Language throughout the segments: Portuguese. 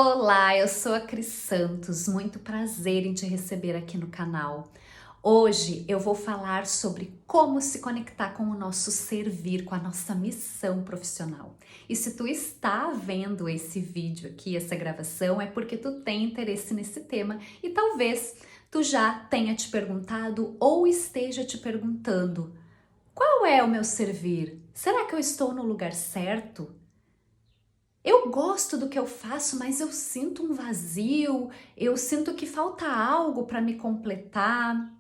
Olá, eu sou a Cris Santos, muito prazer em te receber aqui no canal. Hoje eu vou falar sobre como se conectar com o nosso servir, com a nossa missão profissional. E se tu está vendo esse vídeo aqui, essa gravação, é porque tu tem interesse nesse tema e talvez tu já tenha te perguntado ou esteja te perguntando: qual é o meu servir? Será que eu estou no lugar certo? Eu gosto do que eu faço, mas eu sinto um vazio, eu sinto que falta algo para me completar.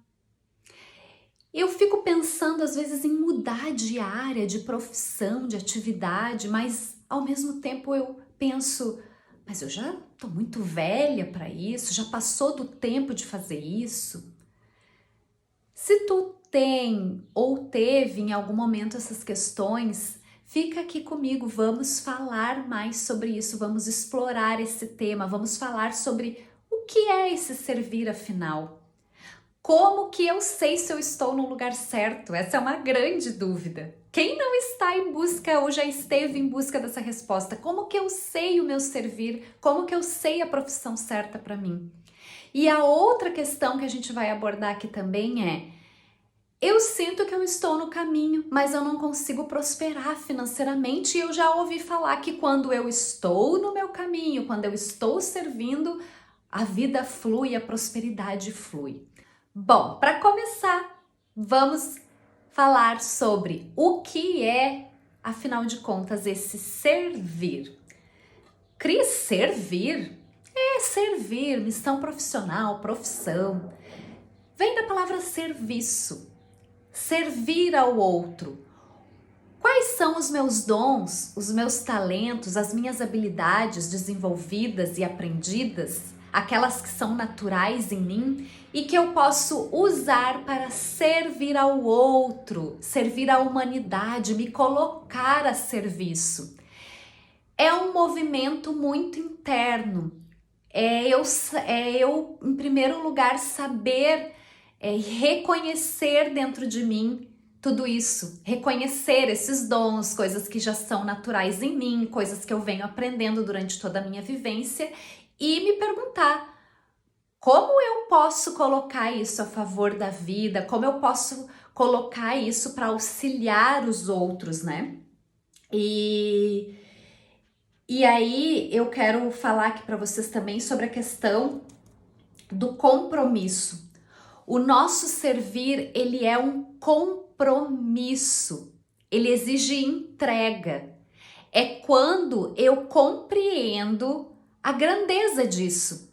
Eu fico pensando às vezes em mudar de área, de profissão, de atividade, mas ao mesmo tempo eu penso, mas eu já estou muito velha para isso, já passou do tempo de fazer isso. Se tu tem ou teve em algum momento essas questões, fica aqui comigo, vamos falar mais sobre isso, vamos explorar esse tema, vamos falar sobre o que é esse servir afinal. Como que eu sei se eu estou no lugar certo? Essa é uma grande dúvida. Quem não está em busca ou já esteve em busca dessa resposta? Como que eu sei o meu servir? Como que eu sei a profissão certa para mim? E a outra questão que a gente vai abordar aqui também é: eu sinto que eu estou no caminho, mas eu não consigo prosperar financeiramente. E eu já ouvi falar que quando eu estou no meu caminho, quando eu estou servindo, a vida flui, a prosperidade flui. Bom, para começar, vamos falar sobre o que é, afinal de contas, esse servir. Cris, servir? É servir, missão profissional, profissão. Vem da palavra serviço. Servir ao outro. Quais são os meus dons, os meus talentos, as minhas habilidades desenvolvidas e aprendidas, aquelas que são naturais em mim e que eu posso usar para servir ao outro, servir à humanidade, me colocar a serviço? É um movimento muito interno. É eu em primeiro lugar, saber reconhecer dentro de mim tudo isso, reconhecer esses dons, coisas que já são naturais em mim, coisas que eu venho aprendendo durante toda a minha vivência e me perguntar como eu posso colocar isso a favor da vida, como eu posso colocar isso para auxiliar os outros, né? E aí eu quero falar aqui para vocês também sobre a questão do compromisso. O nosso servir, ele é um compromisso. Ele exige entrega. É quando eu compreendo a grandeza disso.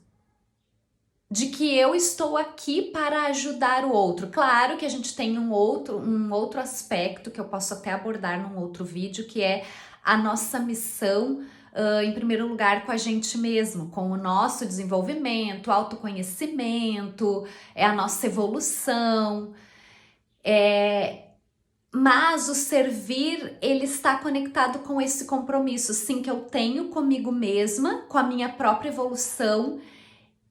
De que eu estou aqui para ajudar o outro. Claro que a gente tem um outro aspecto que eu posso até abordar num outro vídeo, que é a nossa missão, em primeiro lugar, com a gente mesmo, com o nosso desenvolvimento, autoconhecimento, a nossa evolução. Mas o servir, ele está conectado com esse compromisso, sim, que eu tenho comigo mesma, com a minha própria evolução,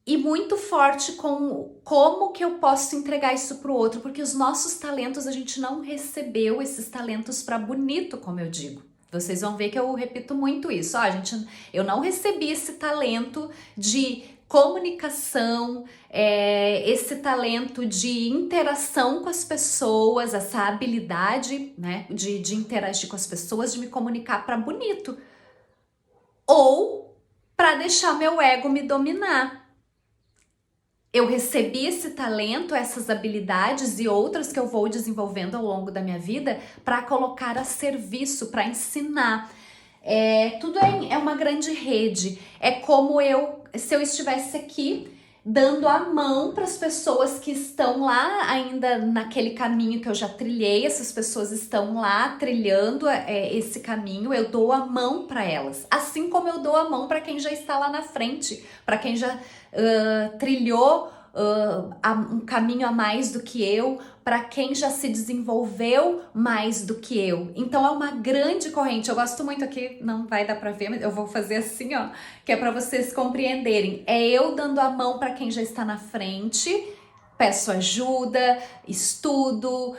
e muito forte com como que eu posso entregar isso para o outro, porque os nossos talentos, a gente não recebeu esses talentos para bonito, como eu digo. Vocês vão ver que eu repito muito isso. Eu não recebi esse talento de comunicação, esse talento de interação com as pessoas, essa habilidade, né, de interagir com as pessoas, de me comunicar para bonito. Ou para deixar meu ego me dominar. Eu recebi esse talento, essas habilidades e outras que eu vou desenvolvendo ao longo da minha vida para colocar a serviço, para ensinar. Tudo é uma grande rede. É como se eu estivesse aqui dando a mão para as pessoas que estão lá ainda naquele caminho que eu já trilhei. Essas pessoas estão lá trilhando esse caminho. Eu dou a mão para elas, assim como eu dou a mão para quem já está lá na frente, para quem já trilhou um caminho a mais do que eu, para quem já se desenvolveu mais do que eu. Então é uma grande corrente. Eu gosto muito aqui, não vai dar para ver, mas eu vou fazer assim, ó, que é para vocês compreenderem. É eu dando a mão para quem já está na frente, peço ajuda, estudo,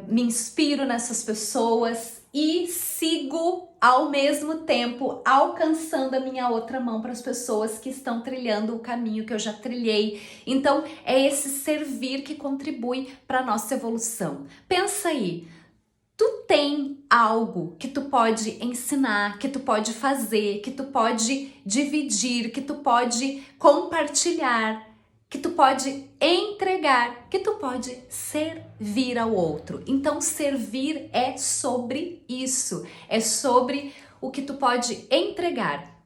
me inspiro nessas pessoas e sigo ao mesmo tempo alcançando a minha outra mão para as pessoas que estão trilhando o caminho que eu já trilhei. Então é esse servir que contribui para a nossa evolução. Pensa aí, tu tem algo que tu pode ensinar, que tu pode fazer, que tu pode dividir, que tu pode compartilhar, que tu pode entregar, que tu pode servir ao outro. Então, servir é sobre isso, é sobre o que tu pode entregar.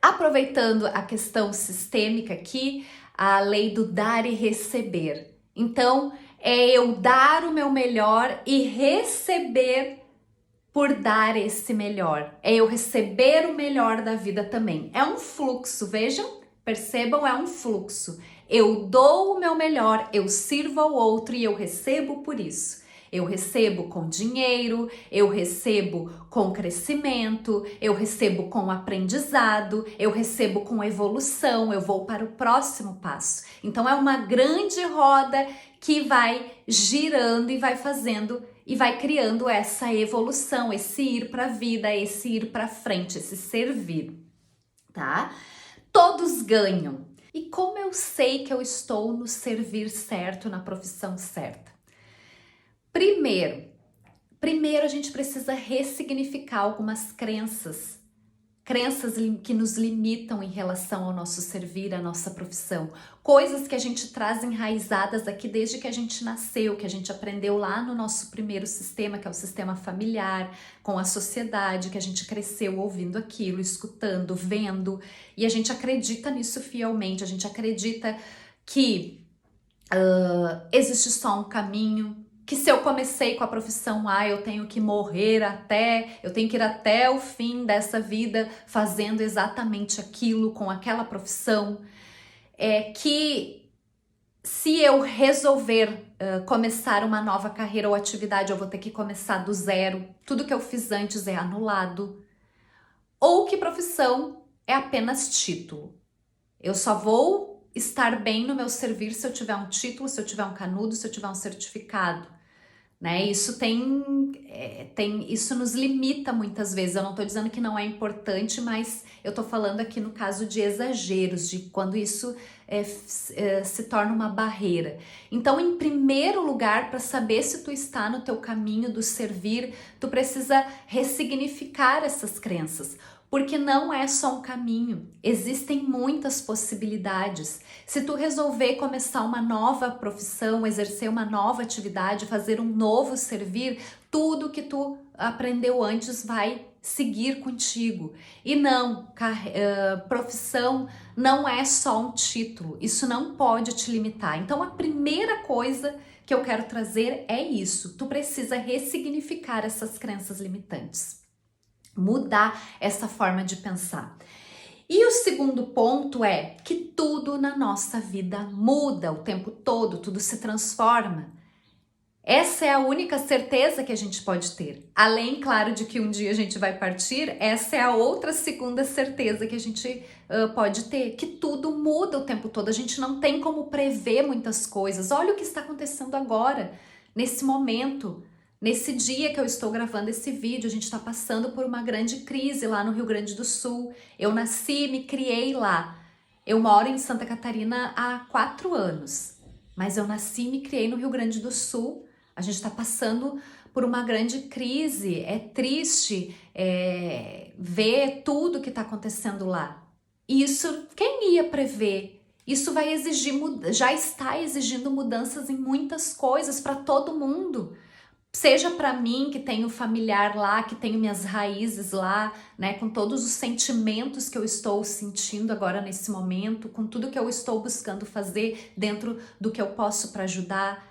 Aproveitando a questão sistêmica aqui, a lei do dar e receber. Então, é eu dar o meu melhor e receber por dar esse melhor. É eu receber o melhor da vida também. É um fluxo, vejam? Percebam, é um fluxo. Eu dou o meu melhor, eu sirvo ao outro e eu recebo por isso. Eu recebo com dinheiro, eu recebo com crescimento, eu recebo com aprendizado, eu recebo com evolução, eu vou para o próximo passo. Então é uma grande roda que vai girando e vai fazendo e vai criando essa evolução, esse ir para a vida, esse ir para frente, esse servir, tá? Todos ganham. E como eu sei que eu estou no servir certo, na profissão certa? Primeiro a gente precisa ressignificar algumas crenças que nos limitam em relação ao nosso servir, à nossa profissão. Coisas que a gente traz enraizadas aqui desde que a gente nasceu, que a gente aprendeu lá no nosso primeiro sistema, que é o sistema familiar, com a sociedade, que a gente cresceu ouvindo aquilo, escutando, vendo, e a gente acredita nisso fielmente, a gente acredita que existe só um caminho, que se eu comecei com a profissão A, eu tenho que eu tenho que ir até o fim dessa vida fazendo exatamente aquilo, com aquela profissão, que se eu resolver começar uma nova carreira ou atividade, eu vou ter que começar do zero, tudo que eu fiz antes é anulado, ou que profissão é apenas título. Eu só vou estar bem no meu servir se eu tiver um título, se eu tiver um canudo, se eu tiver um certificado. Né? Isso isso nos limita muitas vezes. Eu não estou dizendo que não é importante, mas eu estou falando aqui no caso de exageros, de quando isso se torna uma barreira. Então, em primeiro lugar, para saber se tu está no teu caminho do servir, tu precisa ressignificar essas crenças. Porque não é só um caminho, existem muitas possibilidades. Se tu resolver começar uma nova profissão, exercer uma nova atividade, fazer um novo servir, tudo que tu aprendeu antes vai seguir contigo. E não, profissão não é só um título, isso não pode te limitar. Então a primeira coisa que eu quero trazer é isso, tu precisa ressignificar essas crenças limitantes. Mudar essa forma de pensar. E o segundo ponto é que tudo na nossa vida muda o tempo todo, tudo se transforma. Essa é a única certeza que a gente pode ter. Além, claro, de que um dia a gente vai partir, essa é a outra segunda certeza que a gente pode ter, que tudo muda o tempo todo. A gente não tem como prever muitas coisas. Olha o que está acontecendo agora, nesse momento. Nesse dia que eu estou gravando esse vídeo, a gente está passando por uma grande crise lá no Rio Grande do Sul. Eu nasci, me criei lá. Eu moro em Santa Catarina há 4 anos, mas eu nasci e me criei no Rio Grande do Sul. A gente está passando por uma grande crise. É triste ver tudo que está acontecendo lá. E isso, quem ia prever? Isso vai exigir, já está exigindo mudanças em muitas coisas para todo mundo. Seja para mim, que tenho familiar lá, que tenho minhas raízes lá, né, com todos os sentimentos que eu estou sentindo agora nesse momento, com tudo que eu estou buscando fazer dentro do que eu posso para ajudar.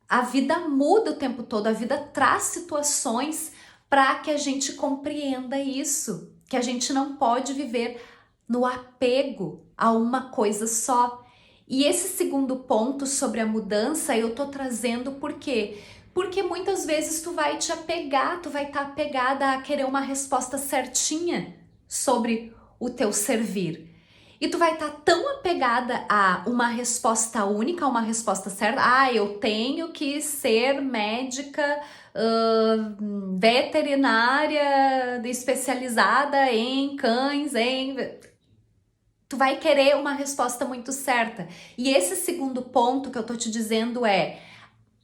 A vida muda o tempo todo, a vida traz situações para que a gente compreenda isso, que a gente não pode viver no apego a uma coisa só. E esse segundo ponto sobre a mudança eu tô trazendo por quê? Porque muitas vezes tu vai te apegar, tu vai estar apegada a querer uma resposta certinha sobre o teu servir. E tu vai estar tão apegada a uma resposta única, a uma resposta certa. Ah, eu tenho que ser médica veterinária especializada em cães, tu vai querer uma resposta muito certa. E esse segundo ponto que eu tô te dizendo é: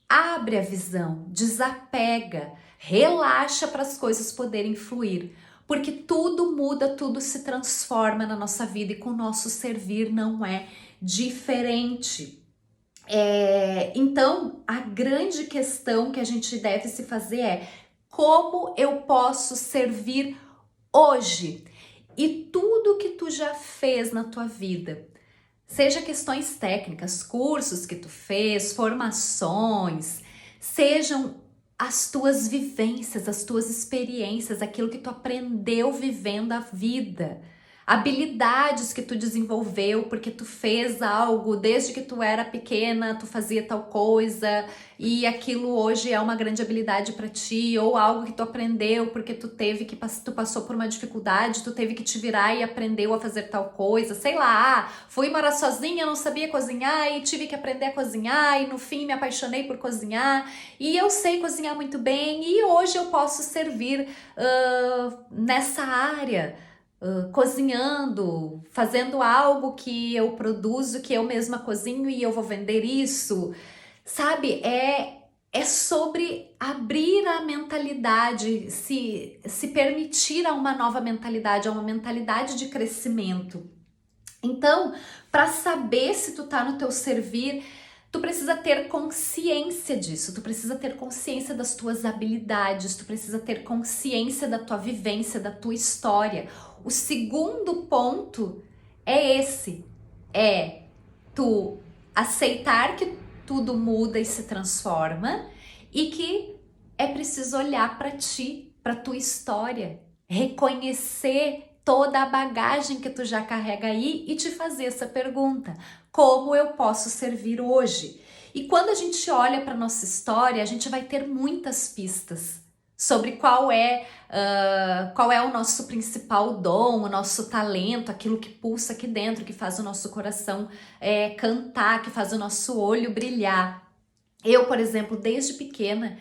abre a visão, desapega, relaxa para as coisas poderem fluir. Porque tudo muda, tudo se transforma na nossa vida e com o nosso servir não é diferente. Então, a grande questão que a gente deve se fazer é: como eu posso servir hoje? E tudo que tu já fez na tua vida, seja questões técnicas, cursos que tu fez, formações, sejam as tuas vivências, as tuas experiências, aquilo que tu aprendeu vivendo a vida, habilidades que tu desenvolveu porque tu fez algo desde que tu era pequena, tu fazia tal coisa e aquilo hoje é uma grande habilidade para ti, ou algo que tu aprendeu porque tu passou por uma dificuldade, tu teve que te virar e aprendeu a fazer tal coisa, sei lá, fui morar sozinha, não sabia cozinhar e tive que aprender a cozinhar e no fim me apaixonei por cozinhar e eu sei cozinhar muito bem e hoje eu posso servir nessa área. Cozinhando, fazendo algo que eu produzo, que eu mesma cozinho e eu vou vender isso, sabe? É sobre abrir a mentalidade, se permitir a uma nova mentalidade, a uma mentalidade de crescimento. Então, para saber se tu tá no teu servir, tu precisa ter consciência disso, tu precisa ter consciência das tuas habilidades, tu precisa ter consciência da tua vivência, da tua história. O segundo ponto é esse, é tu aceitar que tudo muda e se transforma e que é preciso olhar para ti, para tua história, reconhecer toda a bagagem que tu já carrega aí e te fazer essa pergunta: como eu posso servir hoje? E quando a gente olha para nossa história, a gente vai ter muitas pistas sobre qual é o nosso principal dom, o nosso talento, aquilo que pulsa aqui dentro, que faz o nosso coração cantar, que faz o nosso olho brilhar. Eu, por exemplo, desde pequena,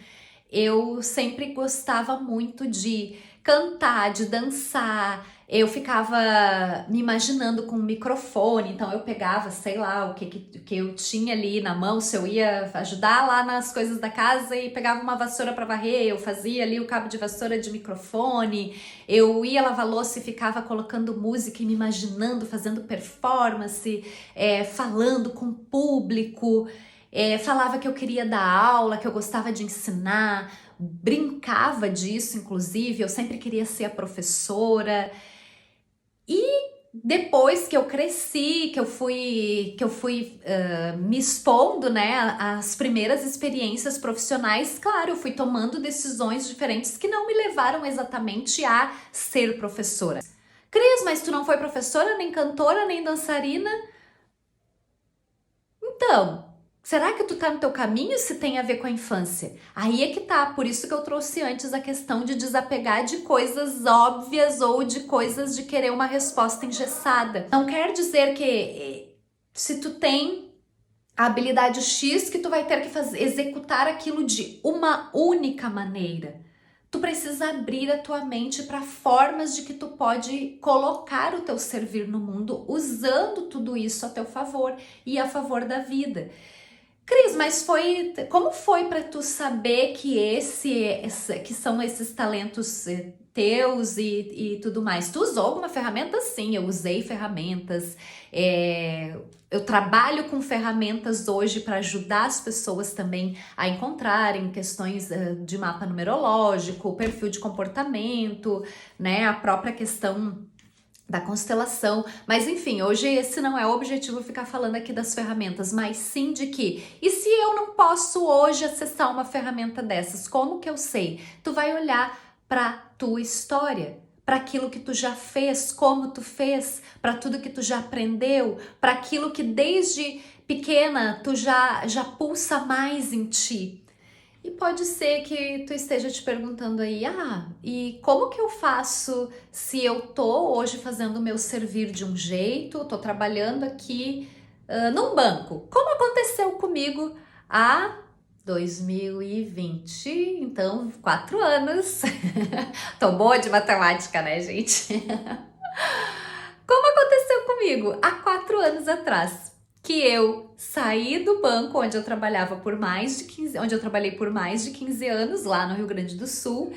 eu sempre gostava muito de cantar, de dançar. Eu ficava me imaginando com um microfone, então eu pegava, sei lá, o que eu tinha ali na mão, se eu ia ajudar lá nas coisas da casa e pegava uma vassoura para varrer, eu fazia ali o cabo de vassoura de microfone, eu ia lavar louça e ficava colocando música e me imaginando, fazendo performance, falando com o público. Falava que eu queria dar aula, que eu gostava de ensinar, brincava disso, inclusive, eu sempre queria ser a professora. E depois que eu cresci, que eu fui me expondo, né, às primeiras experiências profissionais, claro, eu fui tomando decisões diferentes que não me levaram exatamente a ser professora. Cris, mas tu não foi professora, nem cantora, nem dançarina? Então, será que tu tá no teu caminho se tem a ver com a infância? Aí é que tá, por isso que eu trouxe antes a questão de desapegar de coisas óbvias ou de coisas de querer uma resposta engessada. Não quer dizer que se tu tem a habilidade X que tu vai ter que executar aquilo de uma única maneira. Tu precisa abrir a tua mente para formas de que tu pode colocar o teu servir no mundo usando tudo isso a teu favor e a favor da vida. Cris, mas como foi para tu saber que que são esses talentos teus e tudo mais? Tu usou alguma ferramenta? Sim, eu usei ferramentas. Eu trabalho com ferramentas hoje para ajudar as pessoas também a encontrarem questões de mapa numerológico, perfil de comportamento, né? A própria questão da constelação, mas enfim, hoje esse não é o objetivo ficar falando aqui das ferramentas, mas sim de que, e se eu não posso hoje acessar uma ferramenta dessas, como que eu sei? Tu vai olhar para tua história, para aquilo que tu já fez, como tu fez, para tudo que tu já aprendeu, para aquilo que desde pequena tu já pulsa mais em ti. E pode ser que tu esteja te perguntando aí, e como que eu faço se eu tô hoje fazendo o meu servir de um jeito, tô trabalhando aqui num banco? Como aconteceu comigo há 2020, então 4 anos. Tô boa de matemática, né, gente? Como aconteceu comigo há 4 anos atrás, que eu saí do banco onde eu trabalhava por mais de 15, onde eu trabalhei por mais de 15 anos, lá no Rio Grande do Sul,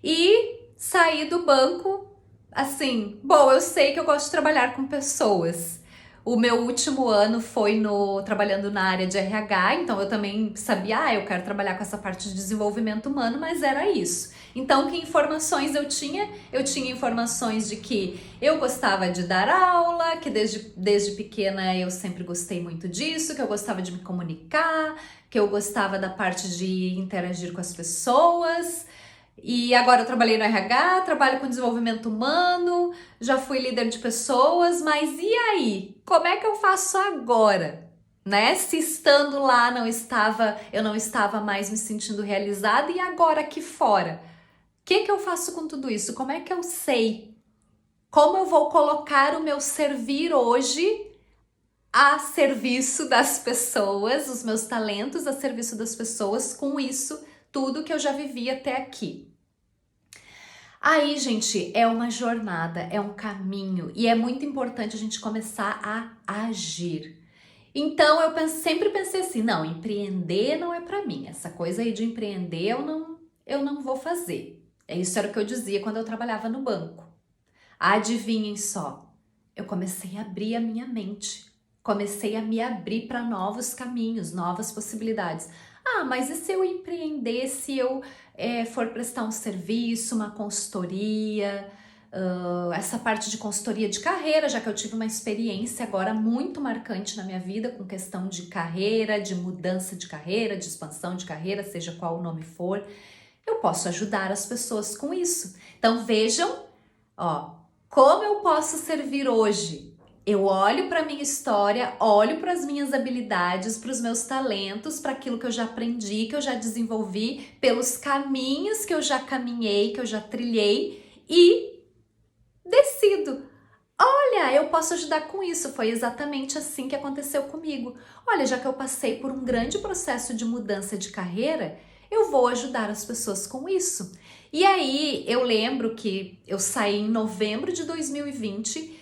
e saí do banco assim, bom, eu sei que eu gosto de trabalhar com pessoas. O meu último ano foi trabalhando na área de RH, então eu também sabia, eu quero trabalhar com essa parte de desenvolvimento humano, mas era isso. Então, que informações eu tinha? Eu tinha informações de que eu gostava de dar aula, que desde pequena eu sempre gostei muito disso, que eu gostava de me comunicar, que eu gostava da parte de interagir com as pessoas. E agora eu trabalhei no RH, trabalho com desenvolvimento humano, já fui líder de pessoas, mas e aí? Como é que eu faço agora? Né? Se estando lá eu não estava mais me sentindo realizada e agora aqui fora? O que que eu faço com tudo isso? Como é que eu sei? Como eu vou colocar o meu servir hoje a serviço das pessoas, os meus talentos a serviço das pessoas com isso, tudo que eu já vivi até aqui? Aí, gente, é uma jornada, é um caminho e é muito importante a gente começar a agir. Então, sempre pensei assim, não, empreender não é pra mim. Essa coisa aí de empreender eu não vou fazer. Isso era o que eu dizia quando eu trabalhava no banco. Adivinhem só, eu comecei a abrir a minha mente. Comecei a me abrir para novos caminhos, novas possibilidades. Mas e se eu empreender, se eu for prestar um serviço, uma consultoria, essa parte de consultoria de carreira, já que eu tive uma experiência agora muito marcante na minha vida com questão de carreira, de mudança de carreira, de expansão de carreira, seja qual o nome for, eu posso ajudar as pessoas com isso. Então vejam, como eu posso servir hoje? Eu olho para a minha história, olho para as minhas habilidades, para os meus talentos, para aquilo que eu já aprendi, que eu já desenvolvi, pelos caminhos que eu já caminhei, que eu já trilhei e decido. Olha, eu posso ajudar com isso. Foi exatamente assim que aconteceu comigo. Olha, já que eu passei por um grande processo de mudança de carreira, eu vou ajudar as pessoas com isso. E aí, eu lembro que eu saí em novembro de 2020,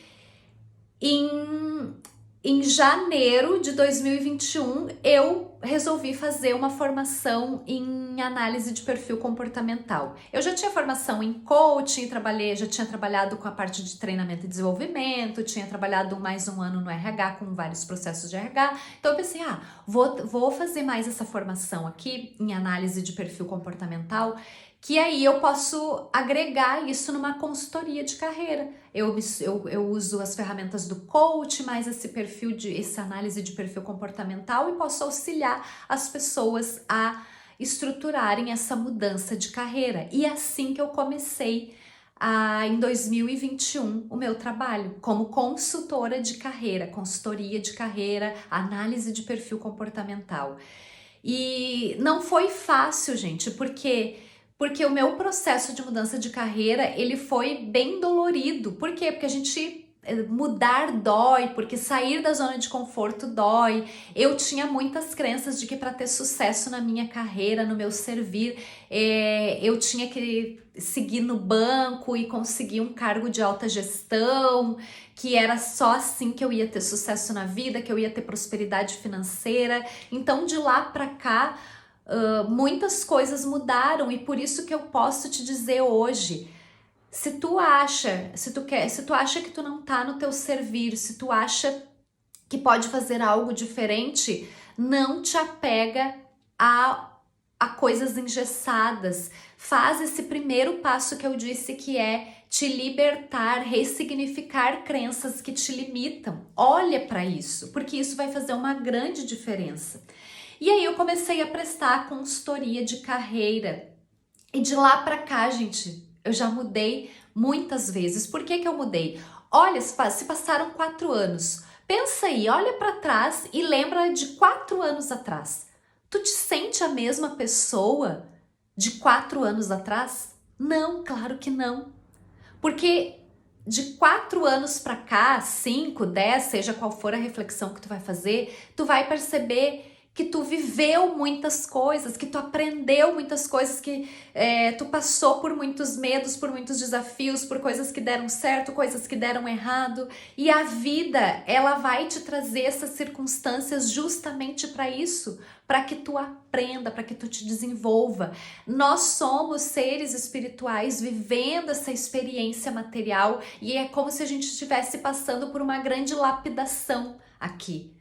em janeiro de 2021, eu resolvi fazer uma formação em análise de perfil comportamental. Eu já tinha formação em coaching, já tinha trabalhado com a parte de treinamento e desenvolvimento, tinha trabalhado mais um ano no RH com vários processos de RH. Então eu pensei, vou fazer mais essa formação aqui em análise de perfil comportamental, que aí eu posso agregar isso numa consultoria de carreira. Eu uso as ferramentas do coach, mais essa análise de perfil comportamental, e posso auxiliar as pessoas a estruturarem essa mudança de carreira. E assim que eu comecei em 2021 o meu trabalho como consultora de carreira, consultoria de carreira, análise de perfil comportamental. E não foi fácil, gente, porque o meu processo de mudança de carreira, ele foi bem dolorido. Por quê? Porque a gente mudar dói, porque sair da zona de conforto dói. Eu tinha muitas crenças de que para ter sucesso na minha carreira, no meu servir, eu tinha que seguir no banco e conseguir um cargo de alta gestão, que era só assim que eu ia ter sucesso na vida, que eu ia ter prosperidade financeira. Então, de lá para cá, muitas coisas mudaram, e por isso que eu posso te dizer hoje, se tu acha que tu não tá no teu servir, se tu acha que pode fazer algo diferente, não te apega a coisas engessadas. Faz esse primeiro passo que eu disse, que é te libertar, ressignificar crenças que te limitam. Olha para isso, porque isso vai fazer uma grande diferença. E aí eu comecei a prestar consultoria de carreira. E de lá para cá, gente, eu já mudei muitas vezes. Por que que eu mudei? Olha, se passaram 4 anos. Pensa aí, olha para trás e lembra de 4 anos atrás. Tu te sente a mesma pessoa de 4 anos atrás? Não, claro que não. Porque de 4 anos para cá, 5, 10, seja qual for a reflexão que tu vai fazer, tu vai perceber que tu viveu muitas coisas, que tu aprendeu muitas coisas, que tu passou por muitos medos, por muitos desafios, por coisas que deram certo, coisas que deram errado. E a vida, ela vai te trazer essas circunstâncias justamente para isso, para que tu aprenda, para que tu te desenvolva. Nós somos seres espirituais vivendo essa experiência material e é como se a gente estivesse passando por uma grande lapidação aqui.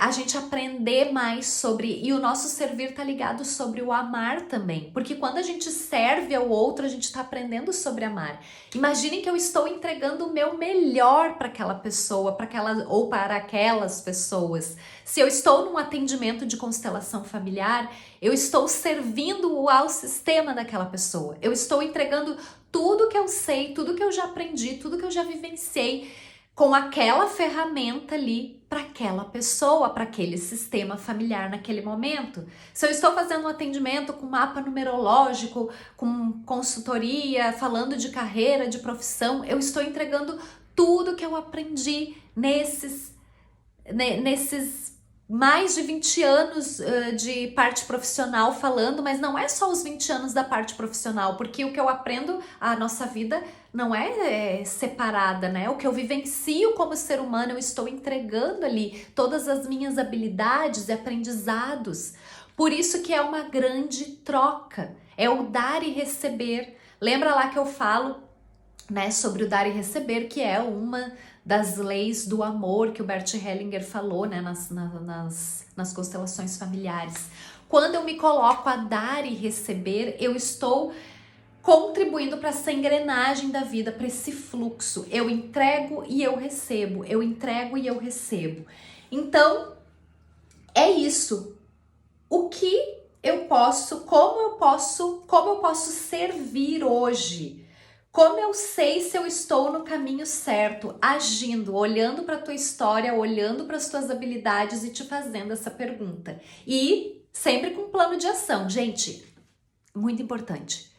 A gente aprender mais sobre, e o nosso servir tá ligado sobre o amar também, porque quando a gente serve ao outro, a gente tá aprendendo sobre amar. Imaginem que eu estou entregando o meu melhor para aquela pessoa, ou para aquelas pessoas. Se eu estou num atendimento de constelação familiar, eu estou servindo ao sistema daquela pessoa. Eu estou entregando tudo que eu sei, tudo que eu já aprendi, tudo que eu já vivenciei com aquela ferramenta ali para aquela pessoa, para aquele sistema familiar naquele momento. Se eu estou fazendo um atendimento com mapa numerológico, com consultoria, falando de carreira, de profissão, eu estou entregando tudo que eu aprendi nesses mais de 20 anos de parte profissional falando, mas não é só os 20 anos da parte profissional, porque o que eu aprendo, a nossa vida não é separada, né? O que eu vivencio como ser humano, eu estou entregando ali todas as minhas habilidades e aprendizados. Por isso que é uma grande troca, é o dar e receber. Lembra lá que eu falo, né, sobre o dar e receber, que é uma das leis do amor que o Bert Hellinger falou, né, nas constelações familiares. Quando eu me coloco a dar e receber, eu estou contribuindo para essa engrenagem da vida, para esse fluxo. Eu entrego e eu recebo, eu entrego e eu recebo. Então, é isso. O que eu posso, como eu posso servir hoje? Como eu sei se eu estou no caminho certo, agindo, olhando para a tua história, olhando para as tuas habilidades e te fazendo essa pergunta. E sempre com plano de ação. Gente, muito importante.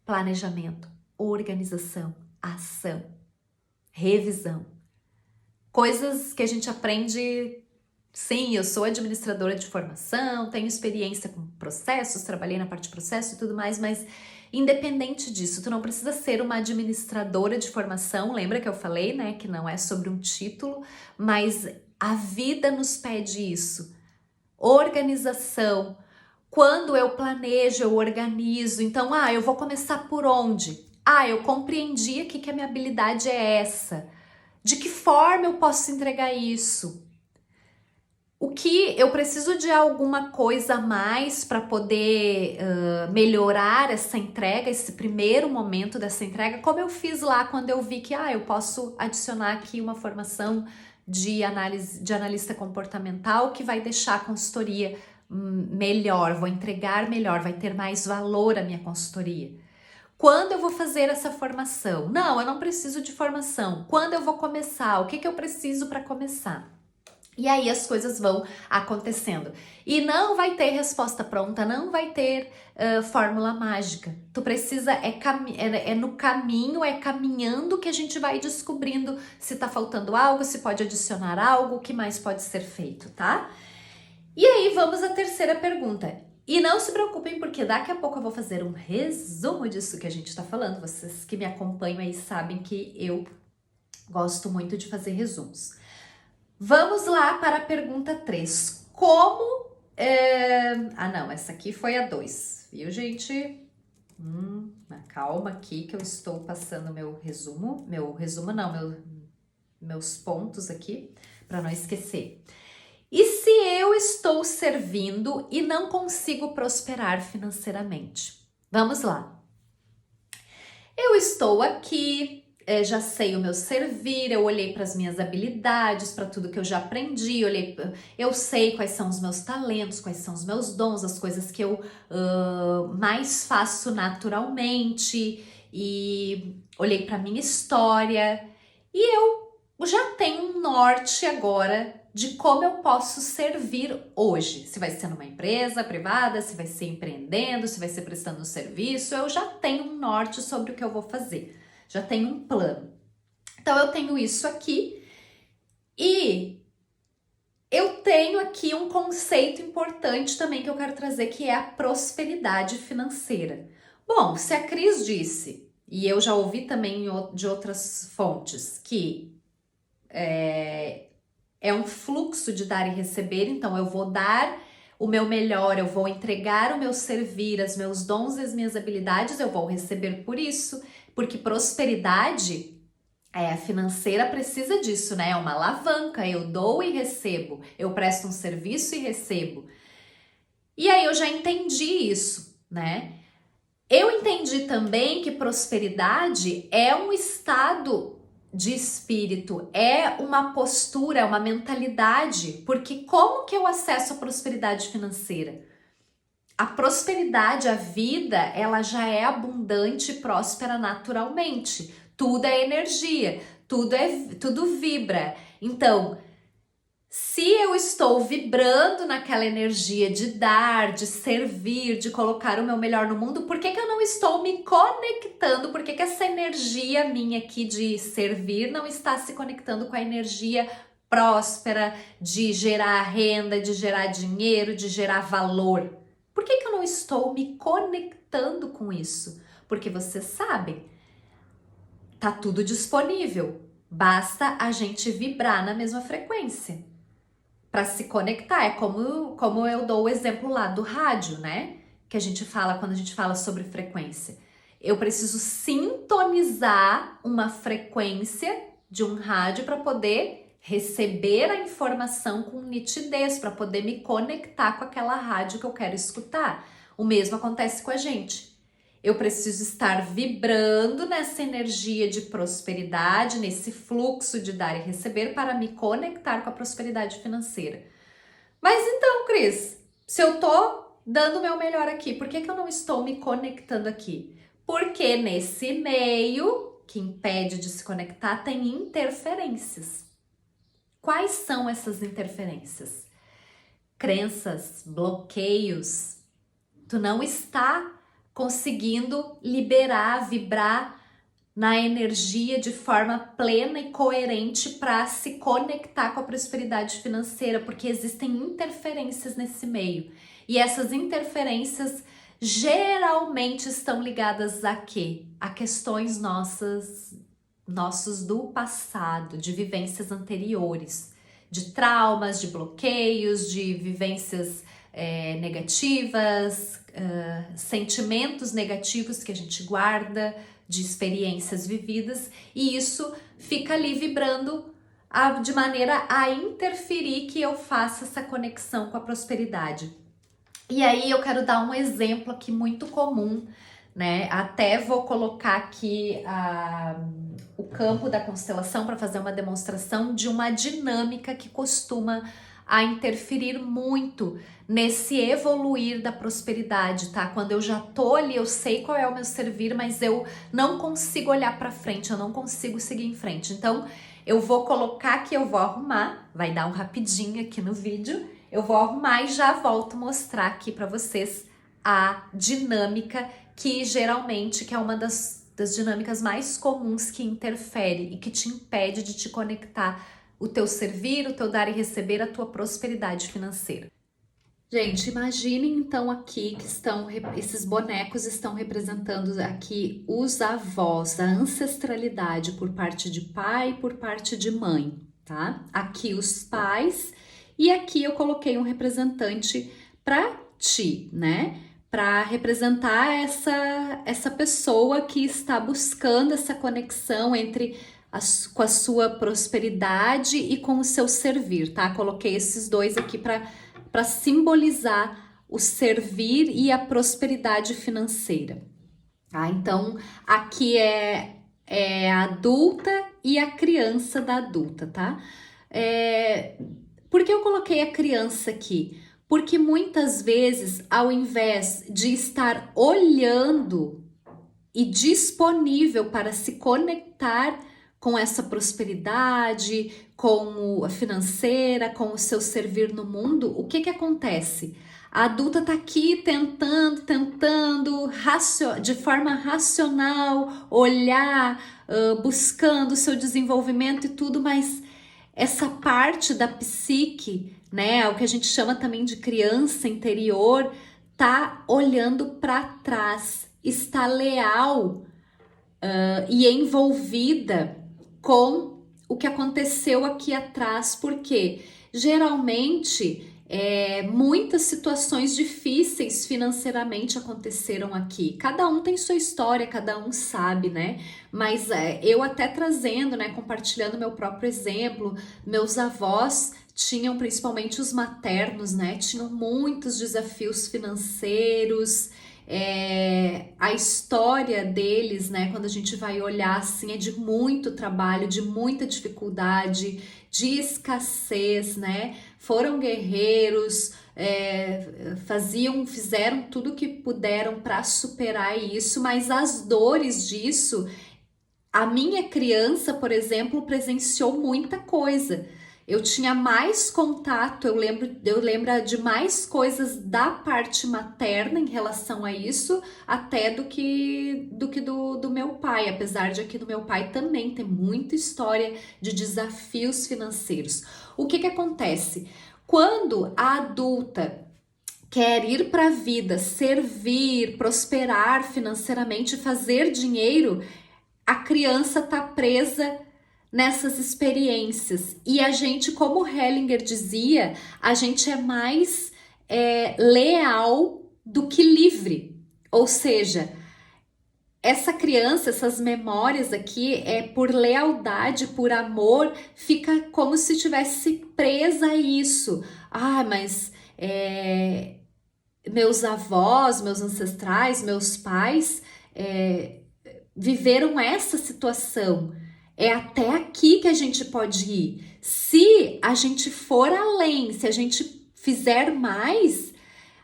Planejamento, organização, ação, revisão. Coisas que a gente aprende. Sim, eu sou administradora de formação, tenho experiência com processos, trabalhei na parte de processo e tudo mais, mas independente disso, tu não precisa ser uma administradora de formação, lembra que eu falei, né, que não é sobre um título, mas a vida nos pede isso. Organização. Quando eu planejo, eu organizo, então, eu vou começar por onde? Eu compreendi aqui que a minha habilidade é essa. De que forma eu posso entregar isso? O que eu preciso de alguma coisa a mais para poder melhorar essa entrega, esse primeiro momento dessa entrega, como eu fiz lá quando eu vi que eu posso adicionar aqui uma formação de analista comportamental que vai deixar a consultoria melhor, vou entregar melhor, vai ter mais valor a minha consultoria. Quando eu vou fazer essa formação? Não, eu não preciso de formação. Quando eu vou começar? O que eu preciso para começar? E aí as coisas vão acontecendo. E não vai ter resposta pronta, não vai ter fórmula mágica. Tu precisa, no caminho, caminhando que a gente vai descobrindo se tá faltando algo, se pode adicionar algo, o que mais pode ser feito, tá? E aí vamos à terceira pergunta. E não se preocupem, porque daqui a pouco eu vou fazer um resumo disso que a gente tá falando. Vocês que me acompanham aí sabem que eu gosto muito de fazer resumos. Vamos lá para a pergunta 3. Como... não, essa aqui foi a 2. Viu, gente? Calma aqui que eu estou passando meu resumo. Meus pontos aqui, para não esquecer. E se eu estou servindo e não consigo prosperar financeiramente? Vamos lá. Eu estou aqui... já sei o meu servir, eu olhei para as minhas habilidades, para tudo que eu já aprendi, eu sei quais são os meus talentos, quais são os meus dons, as coisas que eu mais faço naturalmente, e olhei para minha história e eu já tenho um norte agora de como eu posso servir hoje. Se vai ser numa empresa privada, se vai ser empreendendo, se vai ser prestando um serviço, eu já tenho um norte sobre o que eu vou fazer. Já tenho um plano. Então eu tenho isso aqui e eu tenho aqui um conceito importante também que eu quero trazer, que é a prosperidade financeira. Bom, se a Cris disse, e eu já ouvi também de outras fontes, que é um fluxo de dar e receber, então eu vou dar o meu melhor, eu vou entregar o meu servir, os meus dons e as minhas habilidades, eu vou receber por isso, porque prosperidade financeira precisa disso, né? É uma alavanca, eu dou e recebo, eu presto um serviço e recebo. E aí eu já entendi isso, né? Eu entendi também que prosperidade é um estado de espírito, é uma postura, é uma mentalidade, porque como que eu acesso a prosperidade financeira? A prosperidade, a vida, ela já é abundante e próspera naturalmente. Tudo é energia, tudo vibra. Então, se eu estou vibrando naquela energia de dar, de servir, de colocar o meu melhor no mundo, por que eu não estou me conectando? Por que essa energia minha aqui de servir não está se conectando com a energia próspera, de gerar renda, de gerar dinheiro, de gerar valor? Por que eu não estou me conectando com isso? Porque vocês sabem, tá tudo disponível. Basta a gente vibrar na mesma frequência para se conectar. É como eu dou o exemplo lá do rádio, né? Que a gente fala quando a gente fala sobre frequência. Eu preciso sintonizar uma frequência de um rádio para poder receber a informação com nitidez, para poder me conectar com aquela rádio que eu quero escutar. O mesmo acontece com a gente. Eu preciso estar vibrando nessa energia de prosperidade, nesse fluxo de dar e receber para me conectar com a prosperidade financeira. Mas então, Cris, se eu tô dando o meu melhor aqui, por que eu não estou me conectando aqui? Porque nesse meio que impede de se conectar tem interferências. Quais são essas interferências? Crenças, bloqueios. Tu não está conseguindo liberar, vibrar na energia de forma plena e coerente para se conectar com a prosperidade financeira, porque existem interferências nesse meio. E essas interferências geralmente estão ligadas a quê? A questões nossos do passado, de vivências anteriores, de traumas, de bloqueios, de vivências negativas, sentimentos negativos que a gente guarda, de experiências vividas, e isso fica ali vibrando de maneira a interferir que eu faça essa conexão com a prosperidade. E aí eu quero dar um exemplo aqui muito comum, né? Até vou colocar aqui o campo da constelação para fazer uma demonstração de uma dinâmica que costuma a interferir muito nesse evoluir da prosperidade, tá? Quando eu já tô ali, eu sei qual é o meu servir, mas eu não consigo olhar para frente, eu não consigo seguir em frente. Então, eu vou colocar aqui, eu vou arrumar, vai dar um rapidinho aqui no vídeo, eu vou arrumar e já volto mostrar aqui para vocês a dinâmica que geralmente, que é uma das dinâmicas mais comuns que interfere e que te impede de te conectar o teu servir, o teu dar e receber, a tua prosperidade financeira. Gente, imaginem então aqui que esses bonecos estão representando aqui os avós, a ancestralidade por parte de pai e por parte de mãe, tá? Aqui os pais e aqui eu coloquei um representante para ti, né? Para representar essa pessoa que está buscando essa conexão com a sua prosperidade e com o seu servir, tá? Coloquei esses dois aqui para simbolizar o servir e a prosperidade financeira, tá? Então, aqui é a adulta e a criança da adulta, tá? Por que eu coloquei a criança aqui? Porque muitas vezes, ao invés de estar olhando e disponível para se conectar com essa prosperidade, com a financeira, com o seu servir no mundo, o que acontece? A adulta tá aqui tentando, de forma racional, olhar, buscando o seu desenvolvimento e tudo, mas essa parte da psique, né, o que a gente chama também de criança interior, tá olhando para trás, está leal e envolvida com o que aconteceu aqui atrás, porque geralmente muitas situações difíceis financeiramente aconteceram aqui. Cada um tem sua história, cada um sabe, né? Mas eu até trazendo, né, compartilhando meu próprio exemplo, meus avós tinham, principalmente os maternos, né, tinham muitos desafios financeiros. A história deles, né, quando a gente vai olhar assim, é de muito trabalho, de muita dificuldade, de escassez, né? Foram guerreiros, fizeram tudo o que puderam para superar isso, mas as dores disso, a minha criança, por exemplo, presenciou muita coisa. Eu tinha mais contato, eu lembro de mais coisas da parte materna em relação a isso, até do meu pai, apesar de aqui do meu pai também tem muita história de desafios financeiros. O que acontece? Quando a adulta quer ir para a vida, servir, prosperar financeiramente, fazer dinheiro, a criança tá presa nessas experiências. E a gente, como Hellinger dizia, a gente é mais leal do que livre. Ou seja, essa criança, essas memórias aqui, por lealdade, por amor, fica como se estivesse presa a isso. Ah, mas meus avós, meus ancestrais, meus pais viveram essa situação. É até aqui que a gente pode ir. Se a gente for além, se a gente fizer mais,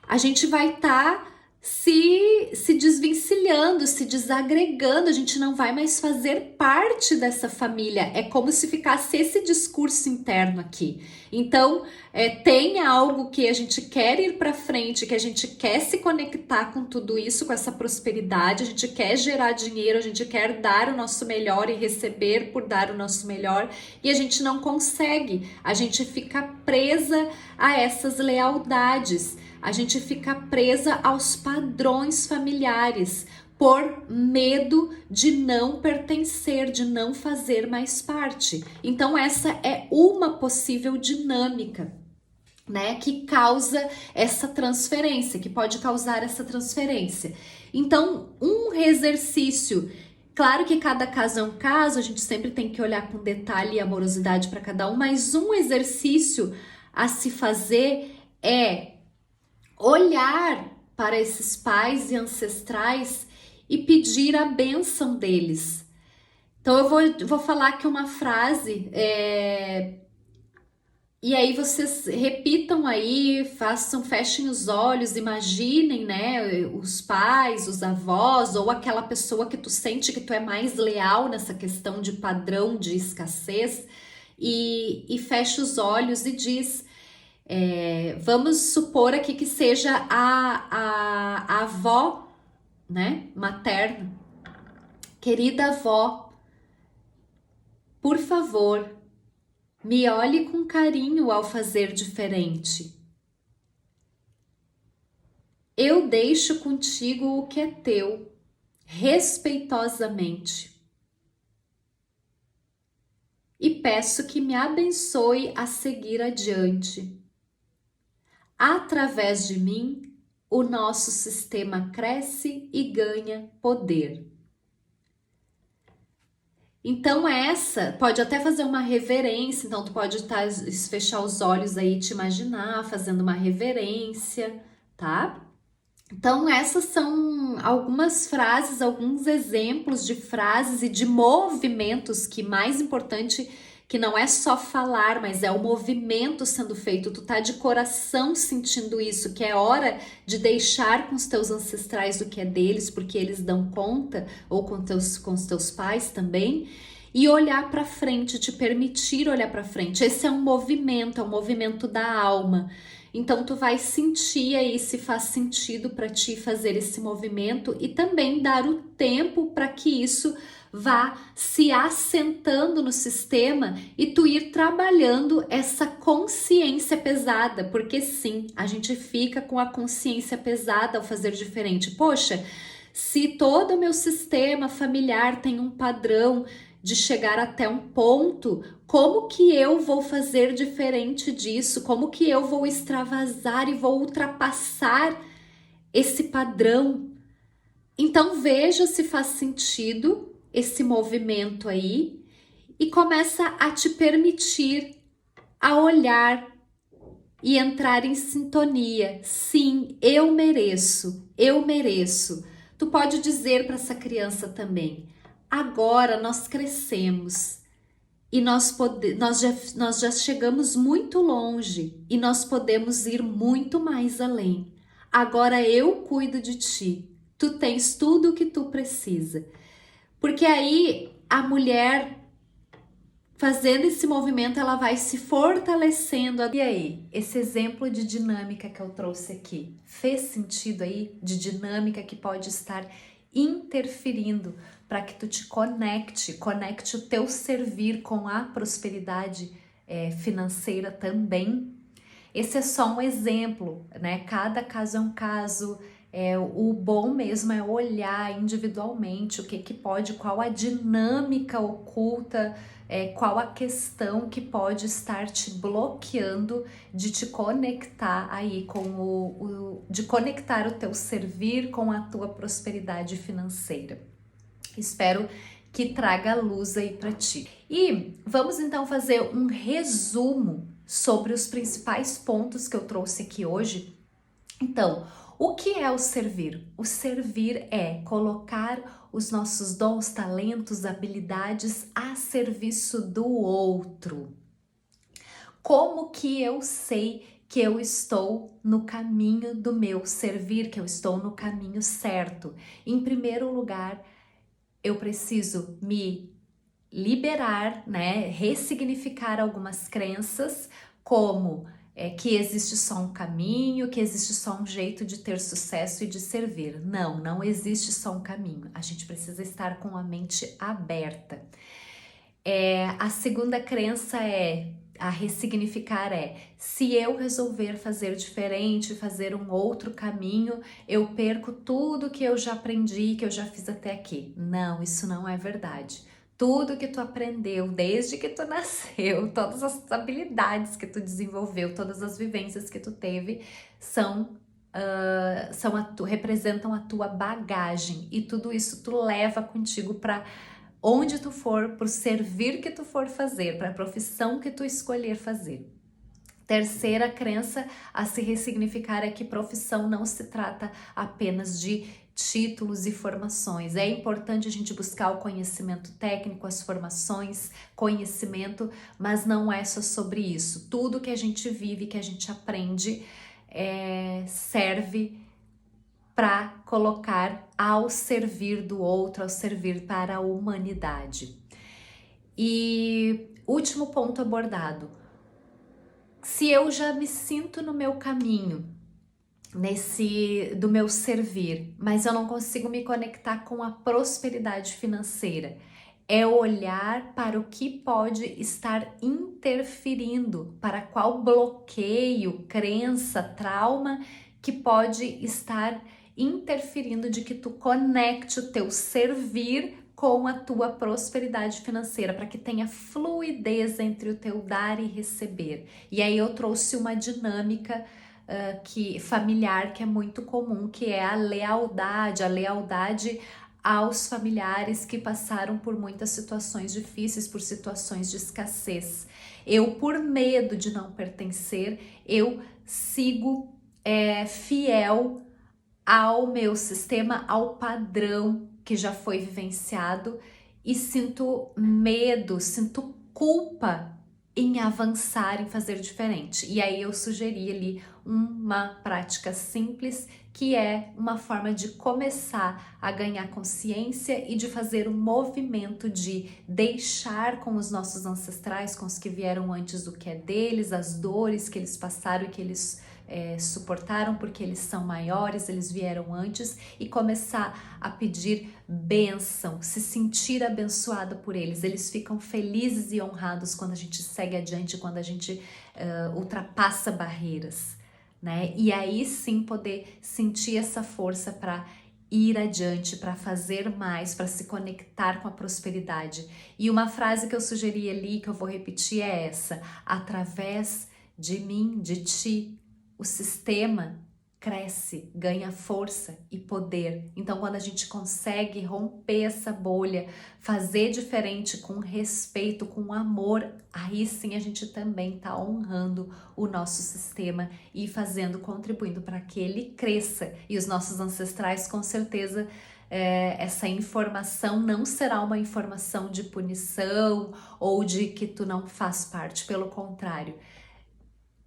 a gente vai estar se desvencilhando, se desagregando, a gente não vai mais fazer parte dessa família. É como se ficasse esse discurso interno aqui. Então, tem algo que a gente quer ir para frente, que a gente quer se conectar com tudo isso, com essa prosperidade, a gente quer gerar dinheiro, a gente quer dar o nosso melhor e receber por dar o nosso melhor, e a gente não consegue, a gente fica presa a essas lealdades. A gente fica presa aos padrões familiares por medo de não pertencer, de não fazer mais parte. Então essa é uma possível dinâmica, né, que causa essa transferência, que pode causar essa transferência. Então, um exercício, claro que cada caso é um caso, a gente sempre tem que olhar com detalhe e amorosidade para cada um, mas um exercício a se fazer é olhar para esses pais e ancestrais e pedir a bênção deles. Então eu vou falar aqui uma frase e aí vocês repitam aí, fechem os olhos, imaginem, né, os pais, os avós ou aquela pessoa que tu sente que tu é mais leal nessa questão de padrão de escassez e fecha os olhos e diz: vamos supor aqui que seja a avó, né, materna. Querida avó, por favor, me olhe com carinho ao fazer diferente. Eu deixo contigo o que é teu, respeitosamente. E peço que me abençoe a seguir adiante. Através de mim, o nosso sistema cresce e ganha poder. Então essa, pode até fazer uma reverência, então tu pode fechar os olhos aí e te imaginar fazendo uma reverência, tá? Então essas são algumas frases, alguns exemplos de frases e de movimentos que mais importante que não é só falar, mas é o movimento sendo feito. Tu tá de coração sentindo isso, que é hora de deixar com os teus ancestrais o que é deles, porque eles dão conta, ou com os teus pais também. e olhar para frente, te permitir olhar para frente. Esse é um movimento da alma. Então tu vai sentir aí se faz sentido para ti fazer esse movimento e também dar o tempo para que isso vá se assentando no sistema e tu ir trabalhando essa consciência pesada, porque sim, a gente fica com a consciência pesada ao fazer diferente. Poxa, se todo o meu sistema familiar tem um padrão de chegar até um ponto, como que eu vou fazer diferente disso? Como que eu vou extravasar e vou ultrapassar esse padrão? Então veja se faz sentido esse movimento aí e começa a te permitir a olhar e entrar em sintonia. Sim, eu mereço, eu mereço. Tu pode dizer para essa criança também: agora nós crescemos e nós já chegamos muito longe e nós podemos ir muito mais além. Agora eu cuido de ti. Tu tens tudo o que tu precisa. Porque aí a mulher fazendo esse movimento, ela vai se fortalecendo. E aí, esse exemplo de dinâmica que eu trouxe aqui, fez sentido aí de dinâmica que pode estar interferindo para que tu te conecte o teu servir com a prosperidade financeira também? Esse é só um exemplo, né? Cada caso é um caso. O bom mesmo é olhar individualmente o que pode, qual a dinâmica oculta, qual a questão que pode estar te bloqueando de te conectar aí de conectar o teu servir com a tua prosperidade financeira. Espero que traga luz aí para ti. E vamos então fazer um resumo sobre os principais pontos que eu trouxe aqui hoje. Então, o que é o servir? O servir é colocar os nossos dons, talentos, habilidades a serviço do outro. Como que eu sei que eu estou no caminho do meu servir, que eu estou no caminho certo? Em primeiro lugar, eu preciso me liberar, né? Ressignificar algumas crenças, como que existe só um caminho, que existe só um jeito de ter sucesso e de servir. Não, não existe só um caminho. A gente precisa estar com a mente aberta. A segunda crença a ressignificar se eu resolver fazer diferente, fazer um outro caminho, eu perco tudo que eu já aprendi, que eu já fiz até aqui. Não, isso não é verdade. Tudo que tu aprendeu desde que tu nasceu, todas as habilidades que tu desenvolveu, todas as vivências que tu teve representam a tua bagagem e tudo isso tu leva contigo para onde tu for, pro servir que tu for fazer, para a profissão que tu escolher fazer. Terceira crença a se ressignificar é que profissão não se trata apenas de títulos e formações. É importante a gente buscar o conhecimento técnico, as formações, conhecimento, mas não é só sobre isso. Tudo que a gente vive, que a gente aprende, serve para colocar ao servir do outro, ao servir para a humanidade. E último ponto abordado: se eu já me sinto no meu caminho, do meu servir, mas eu não consigo me conectar com a prosperidade financeira, é olhar para o que pode estar interferindo, para qual bloqueio, crença, trauma que pode estar interferindo de que tu conecte o teu servir com a tua prosperidade financeira, para que tenha fluidez entre o teu dar e receber. E aí eu trouxe uma dinâmica familiar que é muito comum, que é a lealdade aos familiares que passaram por muitas situações difíceis, por situações de escassez. Eu, por medo de não pertencer, eu sigo fiel ao meu sistema, ao padrão que já foi vivenciado, e sinto medo, sinto culpa em avançar, em fazer diferente. E aí eu sugeri ali uma prática simples, que é uma forma de começar a ganhar consciência e de fazer um movimento de deixar com os nossos ancestrais, com os que vieram antes do que é deles, as dores que eles passaram e que eles suportaram, porque eles são maiores, eles vieram antes, e começar a pedir bênção, se sentir abençoada por eles. Eles ficam felizes e honrados quando a gente segue adiante, quando a gente ultrapassa barreiras, né? E aí sim poder sentir essa força para ir adiante, para fazer mais, para se conectar com a prosperidade. E uma frase que eu sugeri ali, que eu vou repetir, é essa: através de mim, de ti, o sistema cresce, ganha força e poder. Então, quando a gente consegue romper essa bolha, fazer diferente com respeito, com amor, aí sim a gente também está honrando o nosso sistema e contribuindo para que ele cresça. E os nossos ancestrais, com certeza, essa informação não será uma informação de punição ou de que tu não faz parte, pelo contrário.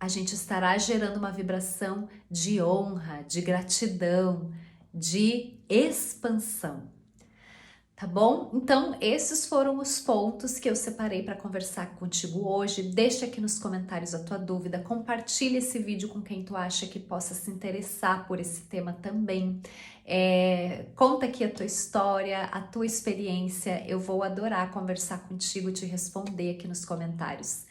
A gente estará gerando uma vibração de honra, de gratidão, de expansão. Tá bom? Então, esses foram os pontos que eu separei para conversar contigo hoje. Deixa aqui nos comentários a tua dúvida, compartilha esse vídeo com quem tu acha que possa se interessar por esse tema também. Conta aqui a tua história, a tua experiência. Eu vou adorar conversar contigo, te responder aqui nos comentários.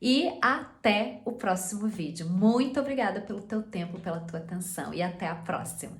E até o próximo vídeo. Muito obrigada pelo teu tempo, pela tua atenção e até a próxima.